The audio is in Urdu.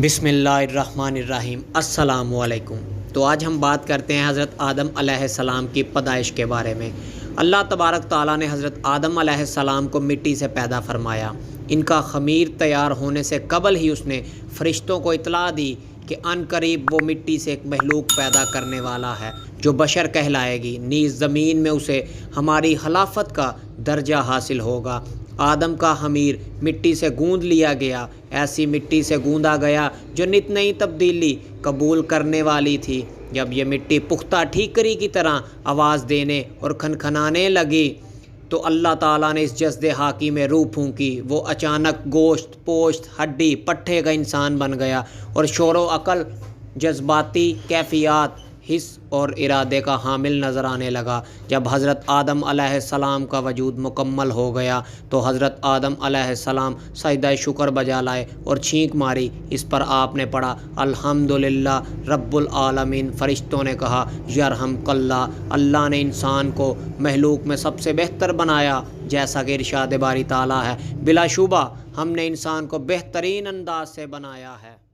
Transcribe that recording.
بسم اللہ الرحمن الرحیم۔ السلام علیکم۔ تو آج ہم بات کرتے ہیں حضرت آدم علیہ السلام کی پیدائش کے بارے میں۔ اللہ تبارک تعالیٰ نے حضرت آدم علیہ السلام کو مٹی سے پیدا فرمایا۔ ان کا خمیر تیار ہونے سے قبل ہی اس نے فرشتوں کو اطلاع دی کہ عن قریب وہ مٹی سے ایک مخلوق پیدا کرنے والا ہے جو بشر کہلائے گی، نیز زمین میں اسے ہماری خلافت کا درجہ حاصل ہوگا۔ آدم کا خمیر مٹی سے گوندھ لیا گیا، ایسی مٹی سے گوندا گیا جو نت نئی تبدیلی قبول کرنے والی تھی۔ جب یہ مٹی پختہ ٹھیکری کی طرح آواز دینے اور کھنکھنانے لگی تو اللہ تعالیٰ نے اس جسد حاکی میں روح پھونکی۔ وہ اچانک گوشت، پوشت، ہڈی پٹھے کا انسان بن گیا اور شعور و عقل، جذباتی کیفیات، حس اور ارادے کا حامل نظر آنے لگا۔ جب حضرت آدم علیہ السلام کا وجود مکمل ہو گیا تو حضرت آدم علیہ السلام سجدہ شکر بجا لائے اور چھینک ماری۔ اس پر آپ نے پڑھا الحمدللہ رب العالمین۔ فرشتوں نے کہا یرحمک اللہ، اللہ نے انسان کو مخلوق میں سب سے بہتر بنایا، جیسا کہ ارشاد باری تعالیٰ ہے، بلا شبہ ہم نے انسان کو بہترین انداز سے بنایا ہے۔